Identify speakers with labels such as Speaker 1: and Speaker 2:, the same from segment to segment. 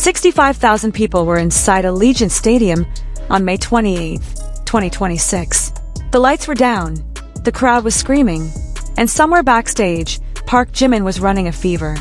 Speaker 1: 65,000 people were inside Allegiant Stadium on May 28, 2026. The lights were down, the crowd was screaming, and somewhere backstage, ParkJimin was running a fever.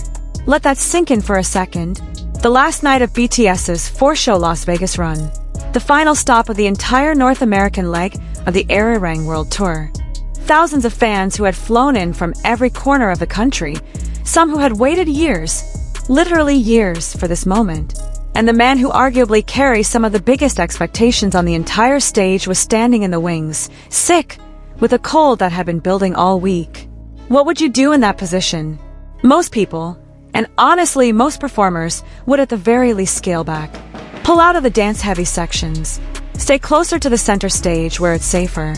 Speaker 1: Let that sink in for a second. The last night of BTS's 4-show Las Vegas run. The final stop of the entire North American leg of the Arirang World Tour. Thousands of fans who had flown in from every corner of the country, some who had waited years, literally years, for this moment. And the man who arguably carries some of the biggest expectations on the entire stage was standing in the wings, sick, with a cold that had been building all week. What would you do in that position? Most people, and honestly most performers, would at the very least scale back. Pull out of the dance-heavy sections. Stay closer to the center stage where it's safer.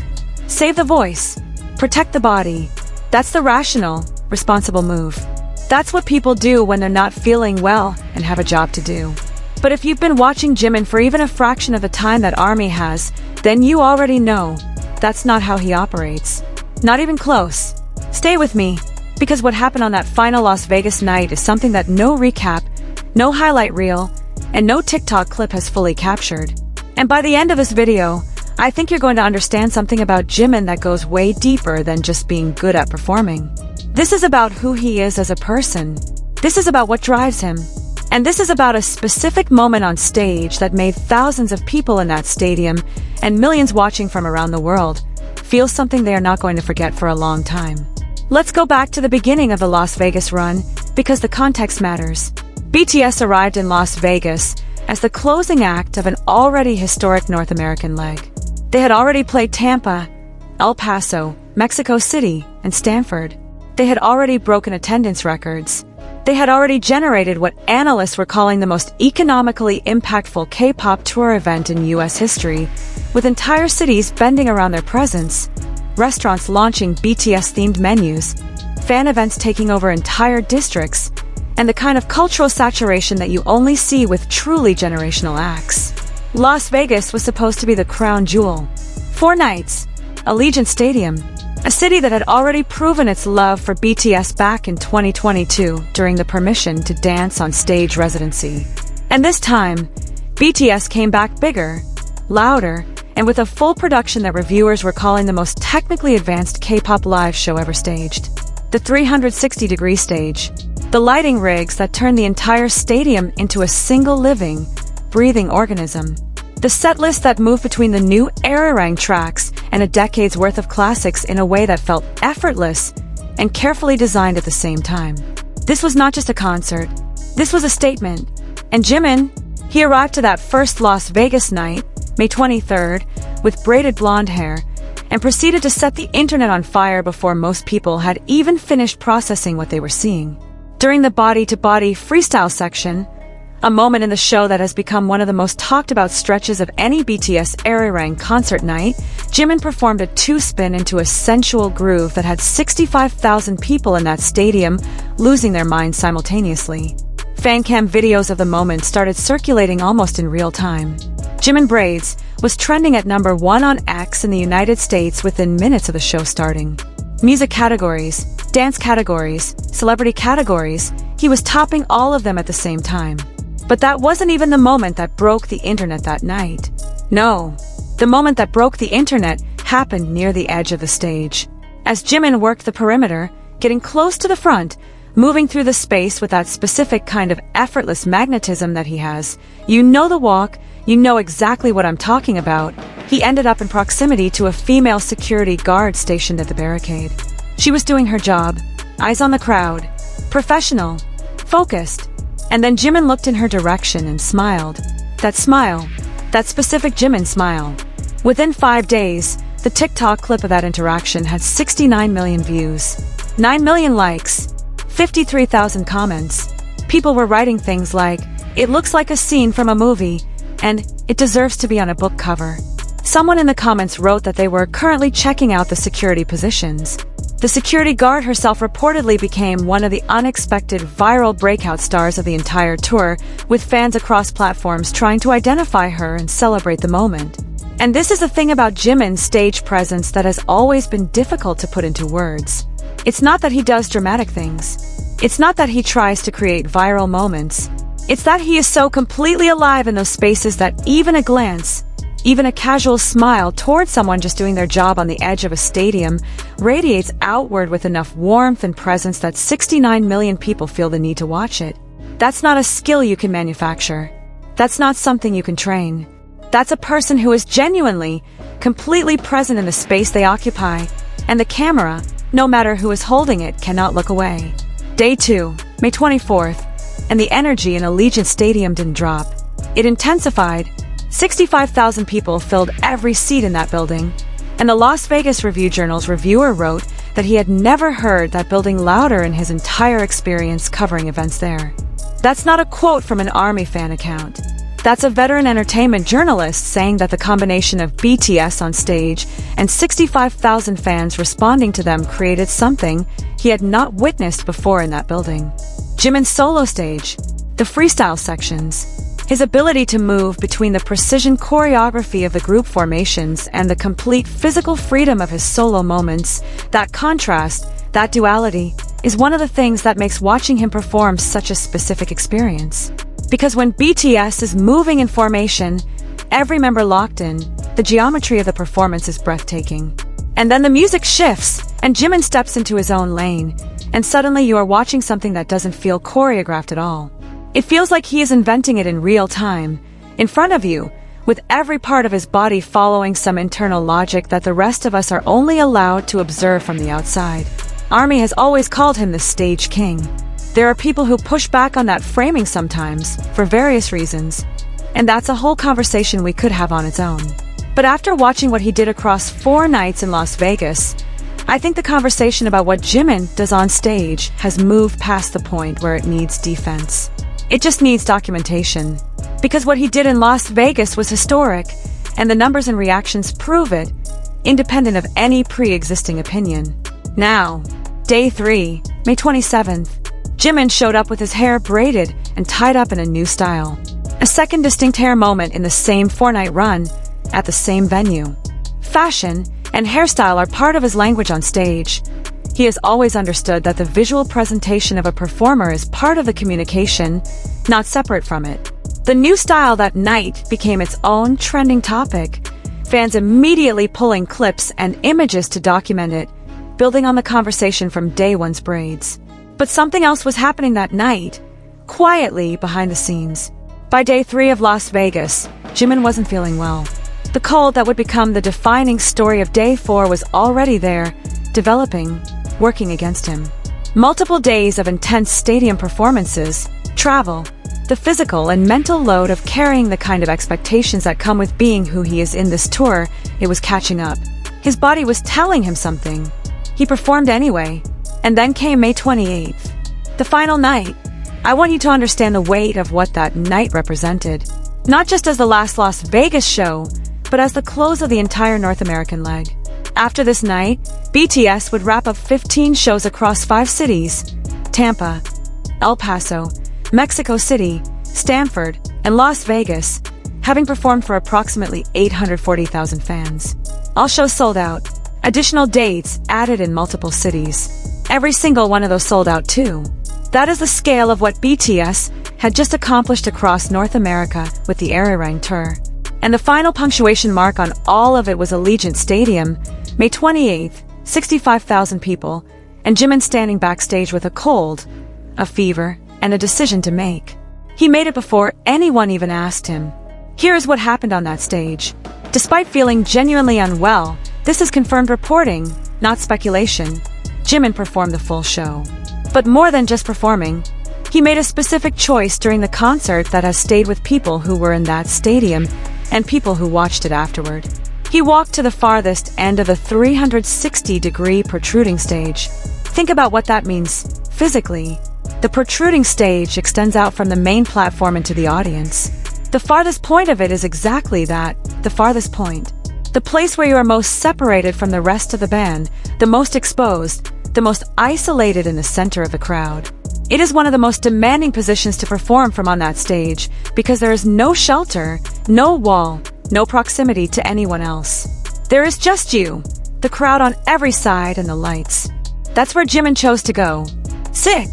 Speaker 1: Save the voice. Protect the body. That's the rational, responsible move. That's what people do when they're not feeling well and have a job to do. But if you've been watching Jimin for even a fraction of the time that ARMY has, then you already know that's not how he operates. Not even close. Stay with me, because what happened on that final Las Vegas night is something that no recap, no highlight reel, and no TikTok clip has fully captured. And by the end of this video, I think you're going to understand something about Jimin that goes way deeper than just being good at performing. This is about who he is as a person. This is about what drives him. And this is about a specific moment on stage that made thousands of people in that stadium and millions watching from around the world feel something they are not going to forget for a long time. Let's go back to the beginning of the Las Vegas run, because the context matters. BTS arrived in Las Vegas as the closing act of an already historic North American leg. They had already played Tampa, El Paso, Mexico City, and Stanford. They had already broken attendance records. They had already generated what analysts were calling the most economically impactful K-pop tour event in US history, with entire cities bending around their presence, restaurants launching BTS-themed menus, fan events taking over entire districts, and the kind of cultural saturation that you only see with truly generational acts. Las Vegas was supposed to be the crown jewel. 4 nights, Allegiant Stadium, a city that had already proven its love for BTS back in 2022 during the Permission to Dance on Stage residency. And this time, BTS came back bigger, louder, and with a full production that reviewers were calling the most technically advanced K-pop live show ever staged. The 360-degree stage. The lighting rigs that turned the entire stadium into a single living, breathing organism. The set list that moved between the new Arirang tracks and a decade's worth of classics in a way that felt effortless and carefully designed at the same time. This was not just a concert. This was a statement. And Jimin, he arrived to that first Las Vegas night, May 23rd, with braided blonde hair, and proceeded to set the internet on fire before most people had even finished processing what they were seeing. During the body-to-body freestyle section, a moment in the show that has become one of the most talked about stretches of any BTS Arirang concert night, Jimin performed a 2-spin into a sensual groove that had 65,000 people in that stadium losing their minds simultaneously. Fancam videos of the moment started circulating almost in real time. Jimin Braids was trending at number 1 on X in the United States within minutes of the show starting. Music categories, dance categories, celebrity categories, he was topping all of them at the same time. But that wasn't even the moment that broke the internet that night. No, the moment that broke the internet happened near the edge of the stage. As Jimin worked the perimeter, getting close to the front, moving through the space with that specific kind of effortless magnetism that he has. You know the walk, you know exactly what I'm talking about. He ended up in proximity to a female security guard stationed at the barricade. She was doing her job, eyes on the crowd, professional, focused. And then Jimin looked in her direction and smiled. That smile, that specific Jimin smile. Within 5 days, the TikTok clip of that interaction had 69 million views, 9 million likes, 53,000 comments. People were writing things like, "It looks like a scene from a movie," and "It deserves to be on a book cover." Someone in the comments wrote that they were currently checking out the security positions. The security guard herself reportedly became one of the unexpected viral breakout stars of the entire tour, with fans across platforms trying to identify her and celebrate the moment. And this is the thing about Jimin's stage presence that has always been difficult to put into words. It's not that he does dramatic things. It's not that he tries to create viral moments. It's that he is so completely alive in those spaces that even a glance, even a casual smile towards someone just doing their job on the edge of a stadium radiates outward with enough warmth and presence that 69 million people feel the need to watch it. That's not a skill you can manufacture. That's not something you can train. That's a person who is genuinely, completely present in the space they occupy, and the camera, no matter who is holding it, cannot look away. Day 2, May 24th, and the energy in Allegiant Stadium didn't drop. It intensified. 65,000 people filled every seat in that building, and the Las Vegas Review-Journal's reviewer wrote that he had never heard that building louder in his entire experience covering events there. That's not a quote from an ARMY fan account. That's a veteran entertainment journalist saying that the combination of BTS on stage and 65,000 fans responding to them created something he had not witnessed before in that building. Jimin's solo stage, the freestyle sections, his ability to move between the precision choreography of the group formations and the complete physical freedom of his solo moments, that contrast, that duality, is one of the things that makes watching him perform such a specific experience. Because when BTS is moving in formation, every member locked in, the geometry of the performance is breathtaking. And then the music shifts, and Jimin steps into his own lane, and suddenly you are watching something that doesn't feel choreographed at all. It feels like he is inventing it in real time, in front of you, with every part of his body following some internal logic that the rest of us are only allowed to observe from the outside. ARMY has always called him the stage king. There are people who push back on that framing sometimes, for various reasons, and that's a whole conversation we could have on its own. But after watching what he did across 4 nights in Las Vegas, I think the conversation about what Jimin does on stage has moved past the point where it needs defense. It just needs documentation. Because what he did in Las Vegas was historic, and the numbers and reactions prove it, independent of any pre-existing opinion. Now, Day 3, May 27th, Jimin showed up with his hair braided and tied up in a new style. A second distinct hair moment in the same 4-night run, at the same venue. Fashion and hairstyle are part of his language on stage. He has always understood that the visual presentation of a performer is part of the communication, not separate from it. The new style that night became its own trending topic, fans immediately pulling clips and images to document it, building on the conversation from day 1's braids. But something else was happening that night, quietly behind the scenes. By Day 3 of Las Vegas, Jimin wasn't feeling well. The cold that would become the defining story of Day 4 was already there, developing, working against him. Multiple days of intense stadium performances, travel, the physical and mental load of carrying the kind of expectations that come with being who he is in this tour, it was catching up. His body was telling him something. He performed anyway. And then came May 28th. The final night. I want you to understand the weight of what that night represented. Not just as the last Las Vegas show, but as the close of the entire North American leg. After this night, BTS would wrap up 15 shows across 5 cities: Tampa, El Paso, Mexico City, Stanford, and Las Vegas, having performed for approximately 840,000 fans. All shows sold out. Additional dates added in multiple cities. Every single one of those sold out too. That is the scale of what BTS had just accomplished across North America with the Arirang tour. And the final punctuation mark on all of it was Allegiant Stadium, May 28th, 65,000 people, and Jimin standing backstage with a cold, a fever, and a decision to make. He made it before anyone even asked him. Here is what happened on that stage. Despite feeling genuinely unwell, this is confirmed reporting, not speculation. Jimin performed the full show. But more than just performing, he made a specific choice during the concert that has stayed with people who were in that stadium and people who watched it afterward. He walked to the farthest end of the 360-degree protruding stage. Think about what that means physically. The protruding stage extends out from the main platform into the audience. The farthest point of it is exactly that, the farthest point. The place where you are most separated from the rest of the band, the most exposed, the most isolated in the center of the crowd. It is one of the most demanding positions to perform from on that stage because there is no shelter, no wall, no proximity to anyone else. There is just you, the crowd on every side, and the lights. That's where Jimin chose to go. Sick,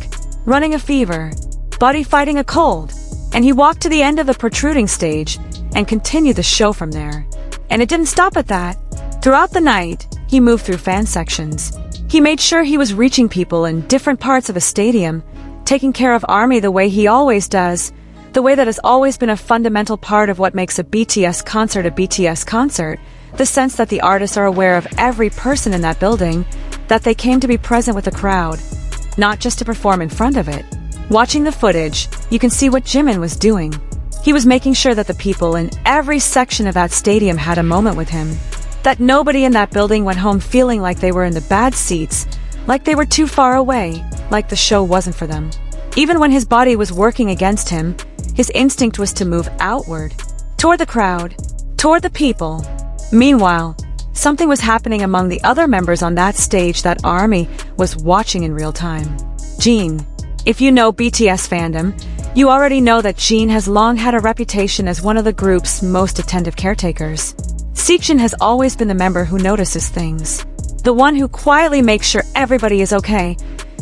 Speaker 1: running a fever, body fighting a cold, and he walked to the end of the protruding stage and continued the show from there. And it didn't stop at that. Throughout the night, he moved through fan sections. He made sure he was reaching people in different parts of a stadium, taking care of ARMY the way he always does, the way that has always been a fundamental part of what makes a BTS concert a BTS concert, the sense that the artists are aware of every person in that building, that they came to be present with the crowd, not just to perform in front of it. Watching the footage, you can see what Jimin was doing. He was making sure that the people in every section of that stadium had a moment with him, that nobody in that building went home feeling like they were in the bad seats, like they were too far away, like the show wasn't for them. Even when his body was working against him, his instinct was to move outward, toward the crowd, toward the people. Meanwhile, something was happening among the other members on that stage that ARMY was watching in real time. Jin. If you know BTS fandom, you already know that Jin has long had a reputation as one of the group's most attentive caretakers. ChimChim has always been the member who notices things, the one who quietly makes sure everybody is okay,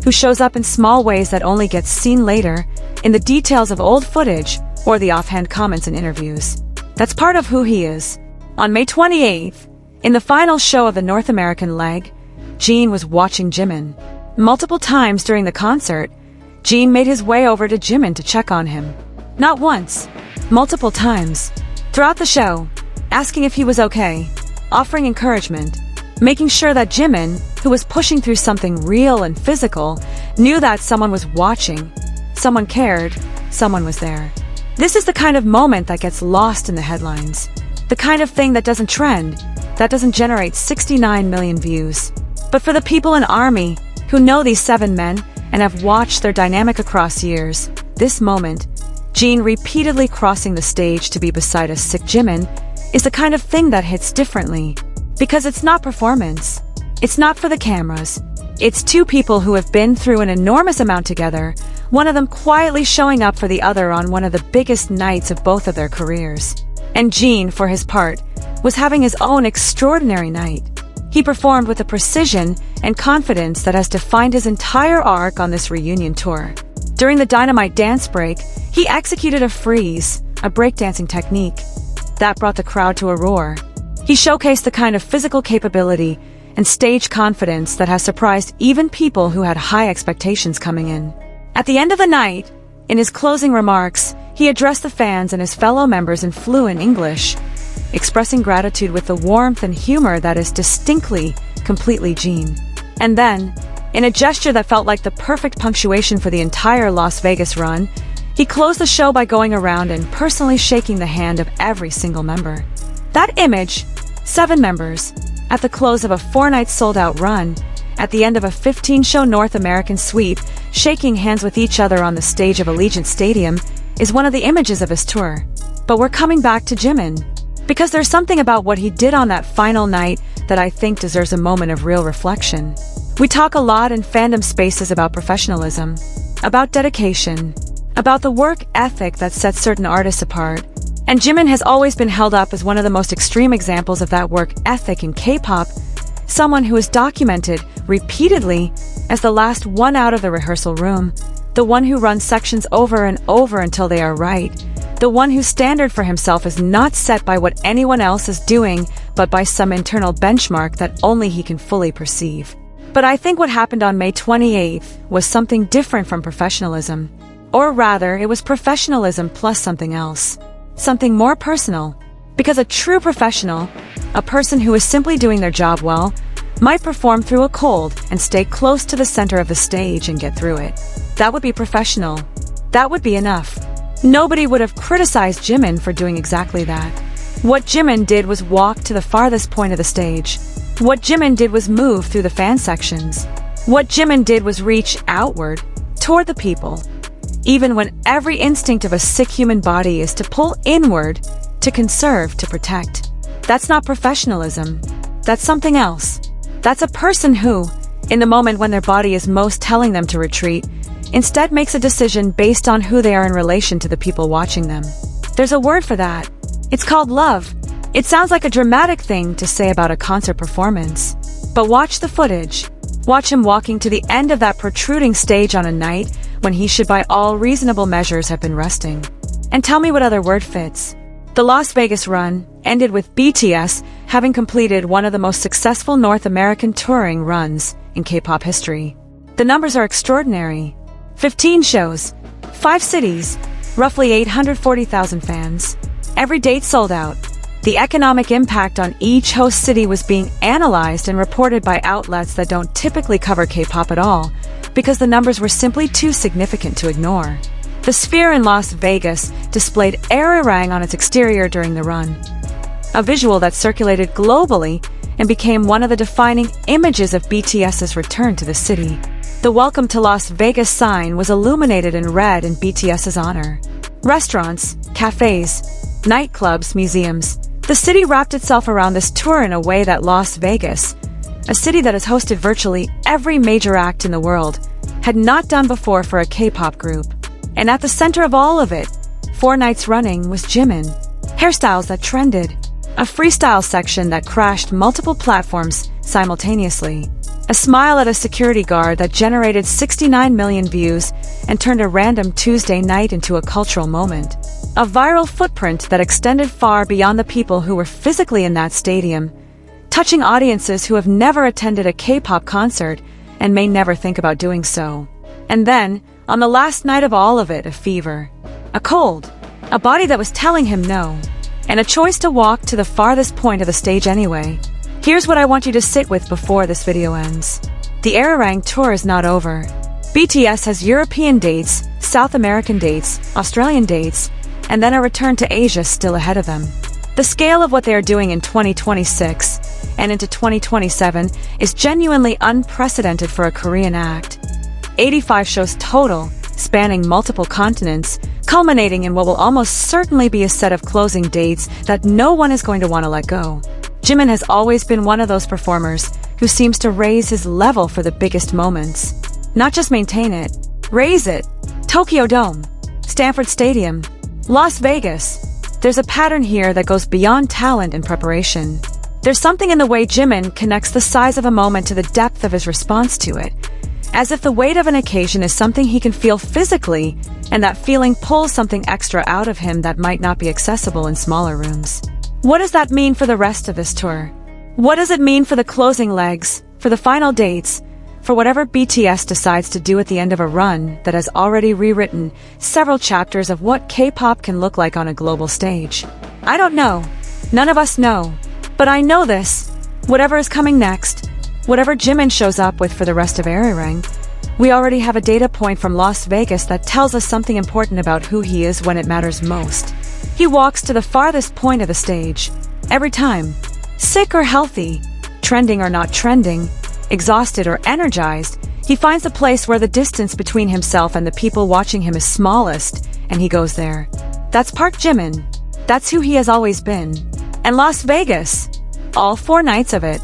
Speaker 1: who shows up in small ways that only gets seen later, in the details of old footage or the offhand comments in interviews. That's part of who he is. On May 28th, in the final show of the North American leg, Jin was watching Jimin. Multiple times during the concert, Jin made his way over to Jimin to check on him. Not once, multiple times. Throughout the show, asking if he was okay, offering encouragement, making sure that Jimin, who was pushing through something real and physical, knew that someone was watching, someone cared, someone was there. This is the kind of moment that gets lost in the headlines. The kind of thing that doesn't trend, that doesn't generate 69 million views. But for the people in ARMY, who know these 7 men and have watched their dynamic across years, this moment, Jin repeatedly crossing the stage to be beside a sick Jimin, is the kind of thing that hits differently. Because it's not performance. It's not for the cameras. It's 2 people who have been through an enormous amount together, one of them quietly showing up for the other on one of the biggest nights of both of their careers. And Jin, for his part, was having his own extraordinary night. He performed with a precision and confidence that has defined his entire arc on this reunion tour. During the Dynamite dance break, he executed a freeze, a breakdancing technique. That brought the crowd to a roar. He showcased the kind of physical capability and stage confidence that has surprised even people who had high expectations coming in. At the end of the night, in his closing remarks, he addressed the fans and his fellow members in fluent English, expressing gratitude with the warmth and humor that is distinctly, completely Jin. And then, in a gesture that felt like the perfect punctuation for the entire Las Vegas run, he closed the show by going around and personally shaking the hand of every single member. That image, 7 members, at the close of a 4-night sold-out run, at the end of a 15-show North American sweep, shaking hands with each other on the stage of Allegiant Stadium, is one of the images of his tour. But we're coming back to Jimin, because there's something about what he did on that final night that I think deserves a moment of real reflection. We talk a lot in fandom spaces about professionalism, about dedication, about the work ethic that sets certain artists apart. And Jimin has always been held up as one of the most extreme examples of that work ethic in K-pop, someone who is documented repeatedly as the last one out of the rehearsal room, the one who runs sections over and over until they are right, the one whose standard for himself is not set by what anyone else is doing, but by some internal benchmark that only he can fully perceive. But I think what happened on May 28th was something different from professionalism. Or rather, it was professionalism plus something else. Something more personal. Because a true professional, a person who is simply doing their job well, might perform through a cold and stay close to the center of the stage and get through it. That would be professional. That would be enough. Nobody would have criticized Jimin for doing exactly that. What Jimin did was walk to the farthest point of the stage. What Jimin did was move through the fan sections. What Jimin did was reach outward, toward the people. Even when every instinct of a sick human body is to pull inward, to conserve, to protect. That's not professionalism. That's something else. That's a person who, in the moment when their body is most telling them to retreat, instead makes a decision based on who they are in relation to the people watching them. There's a word for that. It's called love. It sounds like a dramatic thing to say about a concert performance. But watch the footage. Watch him walking to the end of that protruding stage on a night when he should by all reasonable measures have been resting. And tell me what other word fits. The Las Vegas run ended with BTS having completed one of the most successful North American touring runs in K-pop history. The numbers are extraordinary. 15 shows, 5 cities, roughly 840,000 fans. Every date sold out. The economic impact on each host city was being analyzed and reported by outlets that don't typically cover K-pop at all, because the numbers were simply too significant to ignore. The Sphere in Las Vegas displayed Arirang on its exterior during the run, a visual that circulated globally and became one of the defining images of BTS's return to the city. The Welcome to Las Vegas sign was illuminated in red in BTS's honor. Restaurants, cafes, nightclubs, museums. The city wrapped itself around this tour in a way that Las Vegas, a city that has hosted virtually every major act in the world, had not done before for a K-pop group. And at the center of all of it, 4 nights running, was Jimin. Hairstyles that trended. A freestyle section that crashed multiple platforms simultaneously. A smile at a security guard that generated 69 million views and turned a random Tuesday night into a cultural moment. A viral footprint that extended far beyond the people who were physically in that stadium, touching audiences who have never attended a K-pop concert and may never think about doing so. And then, on the last night of all of it, a fever. A cold. A body that was telling him no. And a choice to walk to the farthest point of the stage anyway. Here's what I want you to sit with before this video ends. The Arirang tour is not over. BTS has European dates, South American dates, Australian dates, and then a return to Asia still ahead of them. The scale of what they are doing in 2026 and into 2027 is genuinely unprecedented for a Korean act. 85 shows total, spanning multiple continents, culminating in what will almost certainly be a set of closing dates that no one is going to want to let go. Jimin has always been one of those performers who seems to raise his level for the biggest moments. Not just maintain it, raise it. Tokyo Dome, Stanford Stadium, Las Vegas. There's a pattern here that goes beyond talent and preparation. There's something in the way Jimin connects the size of a moment to the depth of his response to it. As if the weight of an occasion is something he can feel physically, and that feeling pulls something extra out of him that might not be accessible in smaller rooms. What does that mean for the rest of this tour? What does it mean for the closing legs, for the final dates, for whatever BTS decides to do at the end of a run that has already rewritten several chapters of what K-pop can look like on a global stage? I don't know. None of us know. But I know this. Whatever is coming next, whatever Jimin shows up with for the rest of Arirang, we already have a data point from Las Vegas that tells us something important about who he is when it matters most. He walks to the farthest point of the stage. Every time. Sick or healthy, trending or not trending, exhausted or energized, he finds a place where the distance between himself and the people watching him is smallest, and he goes there. That's ParkJimin. That's who he has always been. And Las Vegas, all 4 nights of it,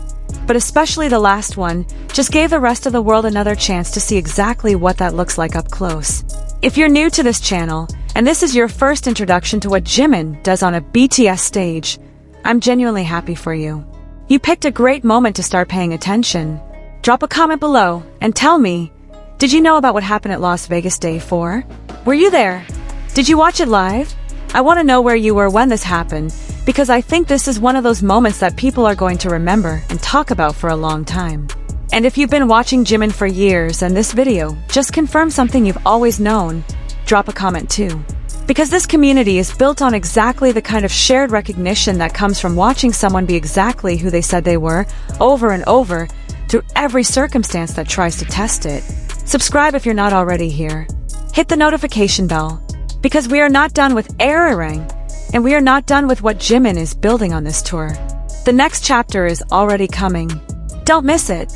Speaker 1: but especially the last one, just gave the rest of the world another chance to see exactly what that looks like up close. If you're new to this channel, and this is your first introduction to what Jimin does on a BTS stage, I'm genuinely happy for you. You picked a great moment to start paying attention. Drop a comment below and tell me, did you know about what happened at Las Vegas Day 4? Were you there? Did you watch it live? I want to know where you were when this happened, because I think this is one of those moments that people are going to remember and talk about for a long time. And if you've been watching Jimin for years and this video just confirms something you've always known, drop a comment too. Because this community is built on exactly the kind of shared recognition that comes from watching someone be exactly who they said they were, over and over, through every circumstance that tries to test it. Subscribe if you're not already here. Hit the notification bell, because we are not done with Arirang, and we are not done with what Jimin is building on this tour. The next chapter is already coming. Don't miss it.